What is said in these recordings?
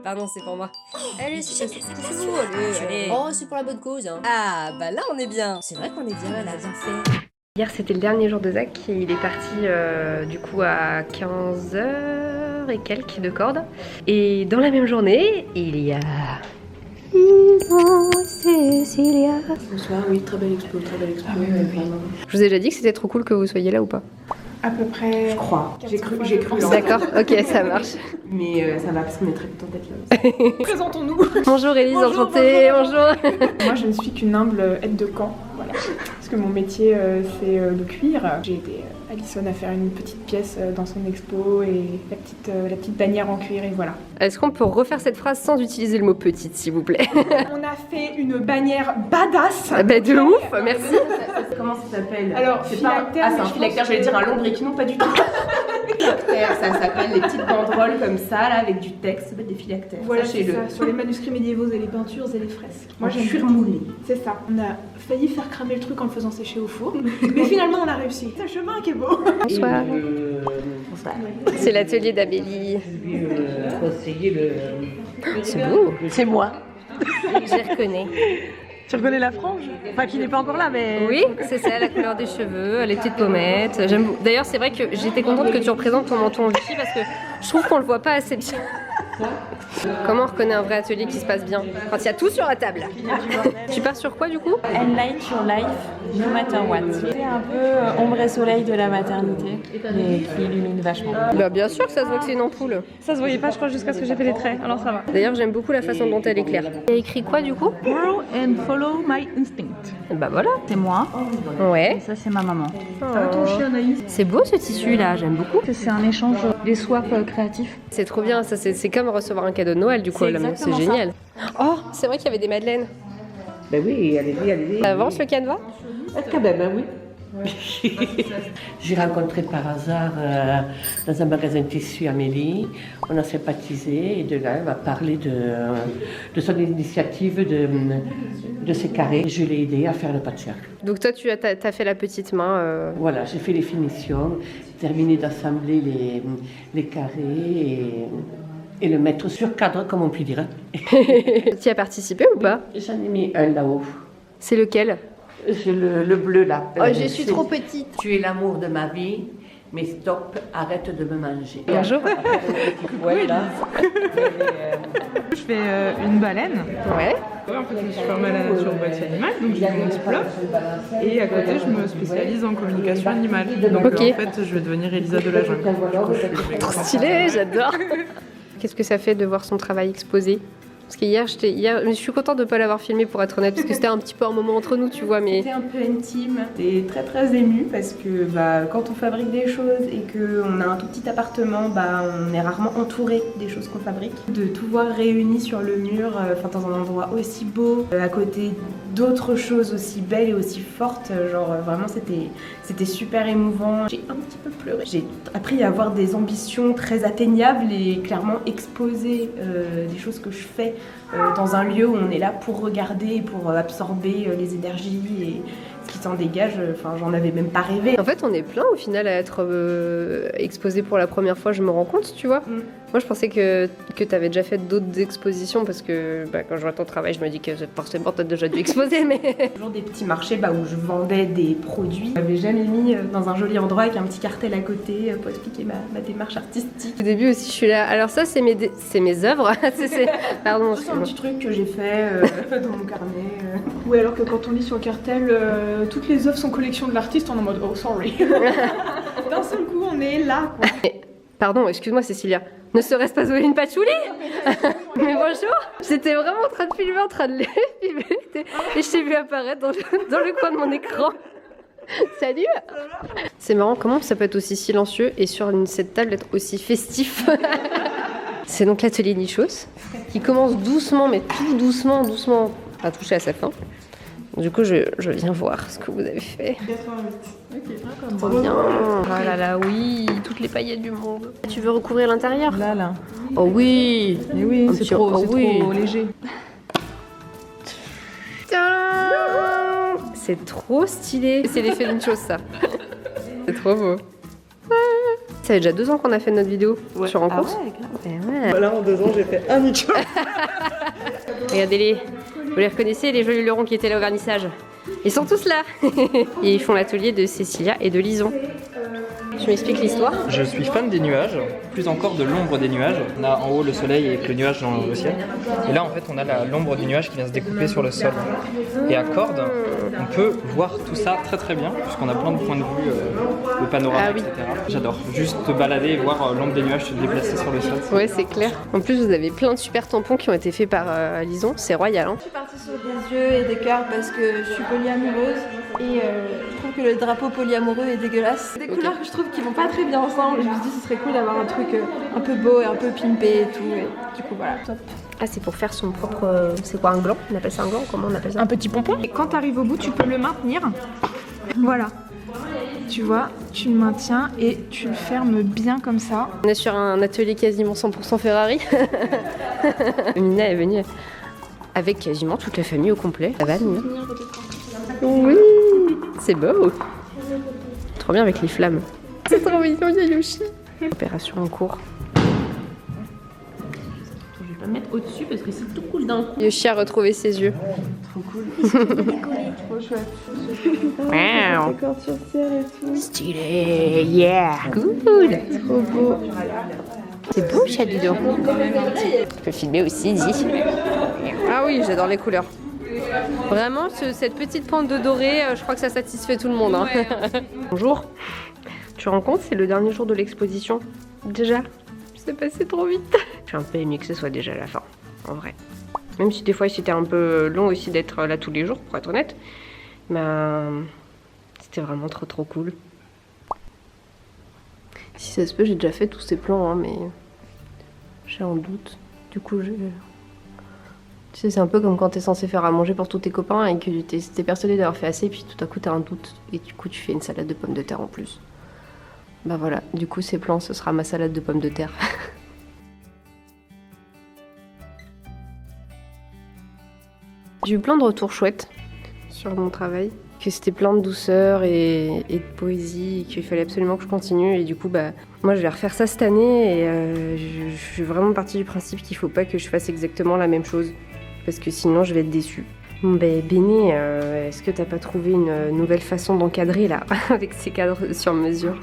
Pardon, c'est pour moi. Allez, c'est vous, allez. Oh, c'est pour la bonne cause. Hein. Ah, bah là, on est bien. C'est vrai qu'on est bien, elle a bien fait. Hier, c'était le dernier jour de Zach. Il est parti du coup à 15h et quelques de corde. Et dans la même journée, il y a... Cécilia. Bonsoir, oui, très belle expo, vraiment. Je vous ai déjà dit que c'était trop cool que vous soyez là ou pas? À peu près. Je crois. J'ai cru. D'accord, ok, ça marche. Mais ça va parce qu'on est très contents d'être là aussi. Présentons-nous. Bonjour Élise, enchantée, bonjour. Moi, je ne suis qu'une humble aide de camp, voilà. Parce que mon métier, c'est le cuir. J'ai aidé Alison à faire une petite pièce dans son expo et la petite bannière en cuir, et voilà. Est-ce qu'on peut refaire cette phrase sans utiliser le mot petite, s'il vous plaît? On a fait une bannière badass. Bah de ouf, merci. Comment ça s'appelle? Alors, c'est pas... phylactère, c'est un phylactère, j'allais dire un lombric, non pas du tout. Phylactère, ça s'appelle les petites banderoles comme ça, là, avec du texte, ça s'appelle des phylactères. voilà, c'est ça, sur les manuscrits médiévaux et les peintures et les fresques. Moi, j'ai cuir moulé. C'est ça. On a failli faire cramer le truc en le faisant sécher au four, mais finalement, on a réussi. C'est un chemin qui est beau. Bonsoir. C'est l'atelier d'Amélie. C'est beau. C'est moi. Je reconnais. Tu reconnais la frange? Enfin, qui n'est pas encore là, mais... Oui, c'est ça, la couleur des cheveux, les petites pommettes. J'aime beaucoup. D'ailleurs, c'est vrai que j'étais contente que tu représentes ton menton Vichy parce que je trouve qu'on le voit pas assez bien. Comment on reconnaît un vrai atelier qui se passe bien quand il y a tout sur la table? Tu pars sur quoi du coup? Enlight your life, no matter what. C'est un peu ombre et soleil de la maternité, mais qui illumine vachement. Bah bien sûr que ça se voit que c'est une ampoule. Ça se voyait pas, je crois, jusqu'à ce que j'ai fait les traits, alors ça va. D'ailleurs, j'aime beaucoup la façon dont elle éclaire. Il y a écrit quoi du coup? Grow and follow my instinct. Bah voilà. C'est moi, Ouais. et ça c'est ma maman. C'est beau ce tissu là, j'aime beaucoup. C'est un échange des swaps créatifs. C'est trop bien, ça c'est comme recevoir un cadeau de Noël du coup, C'est là, c'est exactement génial. Oh, c'est vrai qu'il y avait des madeleines. Ben oui, allez-y. Ça avance le canevas? Quand même, hein, oui. J'ai rencontré par hasard dans un magasin de tissus Amélie. On a sympathisé et de là, elle m'a parlé de son initiative de ses carrés. Je l'ai aidé à faire le patchwork. Donc toi tu as fait la petite main. Voilà, j'ai fait les finitions, terminé d'assembler les carrés et le mettre sur cadre, comme on peut dire. Tu y as participé ou pas? J'en ai mis un là-haut. C'est lequel? C'est le bleu là. Oh, je suis trop petite. Tu es l'amour de ma vie, mais stop, arrête de me manger. Bonjour. Ouais, là. Je fais une baleine. Ouais. En fait, je me suis formée à la nature boîtier animal, donc j'ai mon diplôme. Et à côté, je me spécialise en communication animale. Donc Ok. en fait, je vais devenir Elisa de la jungle. Trop stylé, j'adore. Qu'est-ce que ça fait de voir son travail exposé? Parce que hier, je suis contente de ne pas l'avoir filmé pour être honnête, parce que c'était un petit peu un moment entre nous, tu vois, mais... C'était un peu intime, j'étais très très émue parce que quand on fabrique des choses et qu'on a un tout petit appartement, on est rarement entouré des choses qu'on fabrique. De tout voir réuni sur le mur, dans un endroit aussi beau, à côté d'autres choses aussi belles et aussi fortes, vraiment c'était super émouvant. J'ai un petit peu pleuré. J'ai appris à avoir des ambitions très atteignables et clairement exposer des choses que je fais dans un lieu où on est là pour regarder, pour absorber les énergies et ce qui s'en dégage, j'en avais même pas rêvé. En fait, on est plein au final à être exposé pour la première fois, je me rends compte, tu vois. Moi, je pensais que tu avais déjà fait d'autres expositions parce que quand je vois ton travail, je me dis que forcément, tu as déjà dû exposer, mais... Toujours des petits marchés où je vendais des produits. Je m'avais jamais mis dans un joli endroit avec un petit cartel à côté pour expliquer ma démarche artistique. Au début aussi, je suis là. Alors ça, c'est mes œuvres. Pardon, C'est un petit truc que j'ai fait dans mon carnet. Oui, alors que quand on lit sur le cartel, toutes les œuvres sont collection de l'artiste, on est en mode oh sorry. D'un seul coup, on est là, quoi. Pardon, excuse-moi Cécilia. Ne serait-ce pas Zoéline Patchouli? Mais bonjour. J'étais vraiment en train de filmer, en train de les filmer. Et je t'ai vu apparaître dans le coin de mon écran. Salut. C'est marrant, comment ça peut être aussi silencieux et sur cette table être aussi festif. C'est donc l'atelier Nichos qui commence doucement, mais tout doucement à toucher à sa fin. Du coup, je viens voir ce que vous avez fait. 88. Trop bien. Oh là là, oui, toutes les paillettes du monde. Tu veux recouvrir l'intérieur? Là. Oh oui. Mais oui, Un c'est petit- trop, oh c'est oui. trop léger. C'est trop stylé. C'est l'effet d'une chose, ça. C'est trop beau. Ça fait déjà 2 ans qu'on a fait notre vidéo sur en course. Voilà, en 2 ans, j'ai fait un nicho. Regardez-les. Vous les reconnaissez, les jolis lurons qui étaient là au vernissage? Ils sont tous là. Et ils font l'atelier de Cécilia et de Lison. Tu m'expliques l'histoire? Je suis fan des nuages, plus encore de l'ombre des nuages. On a en haut le soleil et le nuage dans le ciel. Et là, en fait, on a l'ombre du nuage qui vient se découper sur le sol. Et à corde, on peut voir tout ça très très bien, puisqu'on a plein de points de vue, le panorama, etc. J'adore. Juste te balader et voir l'ombre des nuages se déplacer sur le sol. Ouais, c'est clair. En plus, vous avez plein de super tampons qui ont été faits par Lison. C'est royal. Hein. Je suis partie sur des yeux et des cœurs parce que je suis polyamoureuse et je trouve que le drapeau polyamoureux est dégueulasse. Des couleurs que je trouve qui vont pas très bien ensemble et je me suis dit ce serait cool d'avoir un truc un peu beau et un peu pimpé et tout. Et du coup voilà, top. Ah, c'est pour faire son propre... c'est quoi, un gland? On appelle ça un gland? Comment on appelle ça? Un petit pompon. Et quand tu arrives au bout, tu peux le maintenir. Voilà. Tu vois, tu le maintiens et tu le fermes bien comme ça. On est sur un atelier quasiment 100% Ferrari. Mina est venue avec quasiment toute la famille au complet. Ça va, Mina? Oui, c'est beau. Trop bien avec les flammes. C'est trop mignon, il y a Yoshi. Opération en cours. Je vais pas me mettre au-dessus parce que c'est tout cool d'un coup. Yoshi a retrouvé ses yeux. Trop chouette. Wow. D'accord sur ciel et tout. Stylé, yeah. Cool. Trop beau. C'est beau, chat du dos. Tu peux filmer aussi, dis. Ah oui, j'adore les couleurs. Vraiment, cette petite pointe de doré, je crois que ça satisfait tout le monde. Hein. Bonjour. Tu te rends compte, c'est le dernier jour de l'exposition. Déjà, c'est passé trop vite. Je suis un peu émue que ce soit déjà la fin, en vrai. Même si des fois c'était un peu long aussi d'être là tous les jours, pour être honnête. Mais c'était vraiment trop cool. Si ça se peut, j'ai déjà fait tous ces plans, hein, mais j'ai un doute. Du coup, tu sais, c'est un peu comme quand t'es censé faire à manger pour tous tes copains et que t'es persuadé d'avoir fait assez, et puis tout à coup t'as un doute, et du coup tu fais une salade de pommes de terre en plus. Bah voilà, du coup ces plans, ce sera ma salade de pommes de terre. J'ai eu plein de retours chouettes sur mon travail, que c'était plein de douceur et de poésie, et qu'il fallait absolument que je continue, et du coup bah moi je vais refaire ça cette année, et je suis vraiment partie du principe qu'il faut pas que je fasse exactement la même chose, parce que sinon je vais être déçue. Bon ben Béné, est-ce que t'as pas trouvé une nouvelle façon d'encadrer là, avec ces cadres sur mesure?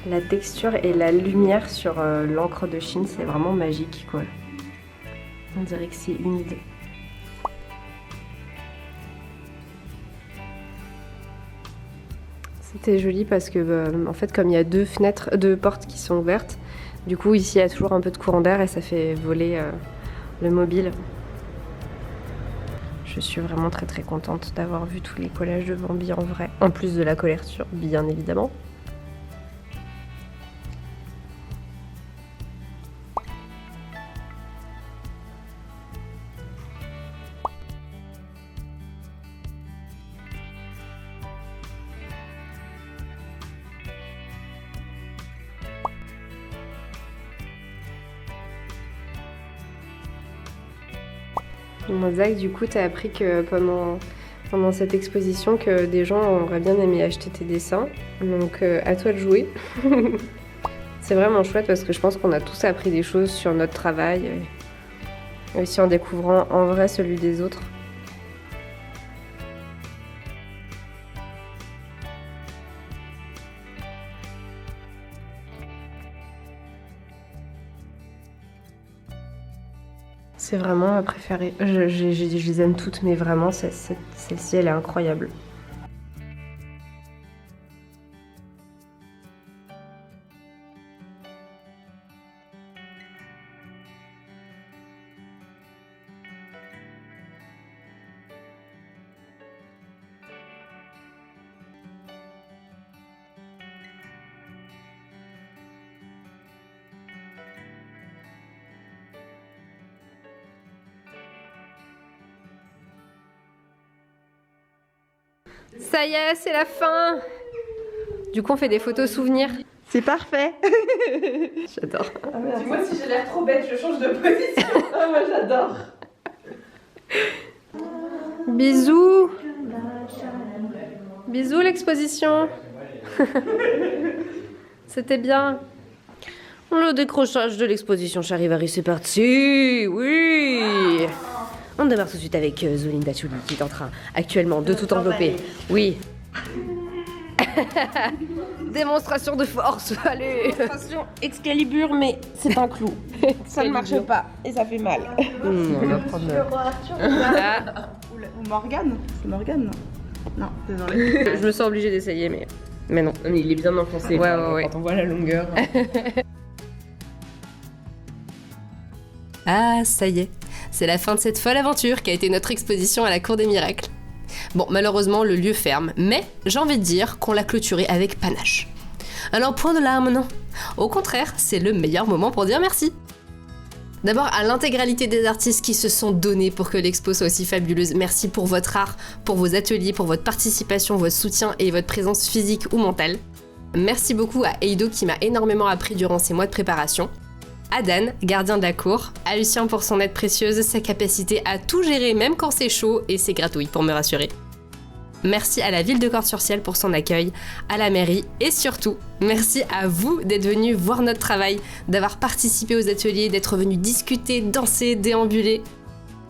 La texture et la lumière sur l'encre de Chine, c'est vraiment magique quoi. On dirait que c'est humide. C'était joli parce que en fait comme il y a deux portes qui sont ouvertes, du coup ici il y a toujours un peu de courant d'air et ça fait voler le mobile. Je suis vraiment très contente d'avoir vu tous les collages de Bambi en vrai, en plus de la couverture bien évidemment. Bon, Zach, du coup, t'as appris que pendant cette exposition que des gens auraient bien aimé acheter tes dessins. Donc, à toi de jouer. C'est vraiment chouette parce que je pense qu'on a tous appris des choses sur notre travail. Et aussi en découvrant en vrai celui des autres. C'est vraiment ma préférée. Je les aime toutes, mais vraiment, celle-ci, elle est incroyable. Ça y est, c'est la fin. Du coup, on fait des photos souvenirs. C'est parfait. J'adore. Dis-moi si j'ai l'air trop bête, je change de position. Ah, moi j'adore. Bisous. Bisous l'exposition. C'était bien. Le décrochage de l'exposition Charivari, c'est parti. Oui. On démarre tout de suite avec Zoline Patchouli qui est en train actuellement de tout envelopper. Oui. Démonstration de force, allez. Attention, Excalibur, mais c'est un clou. Ça ne marche pas et ça fait mal. On va prendre... Ou Morgane. C'est Morgane, non? Non, désolé. Je me sens obligée d'essayer, mais non. Mais il est bien enfoncé. Ouais. Quand on voit la longueur. Ah, ça y est. C'est la fin de cette folle aventure qui a été notre exposition à la Cour des Miracles. Bon, malheureusement, le lieu ferme, mais j'ai envie de dire qu'on l'a clôturé avec panache. Alors, point de larmes, non. Au contraire, c'est le meilleur moment pour dire merci. D'abord, à l'intégralité des artistes qui se sont donnés pour que l'expo soit aussi fabuleuse. Merci pour votre art, pour vos ateliers, pour votre participation, votre soutien et votre présence physique ou mentale. Merci beaucoup à Eido qui m'a énormément appris durant ces mois de préparation. À Dan, gardien de la cour, à Lucien pour son aide précieuse, sa capacité à tout gérer même quand c'est chaud et ses gratouilles pour me rassurer. Merci à la ville de Cordes-sur-Ciel pour son accueil, à la mairie et surtout, merci à vous d'être venus voir notre travail, d'avoir participé aux ateliers, d'être venus discuter, danser, déambuler.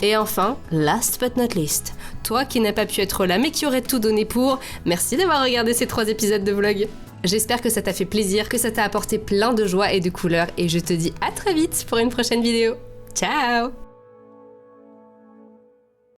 Et enfin, last but not least, toi qui n'as pas pu être là mais qui aurais tout donné pour, merci d'avoir regardé ces 3 épisodes de vlog. J'espère que ça t'a fait plaisir, que ça t'a apporté plein de joie et de couleurs et je te dis à très vite pour une prochaine vidéo. Ciao!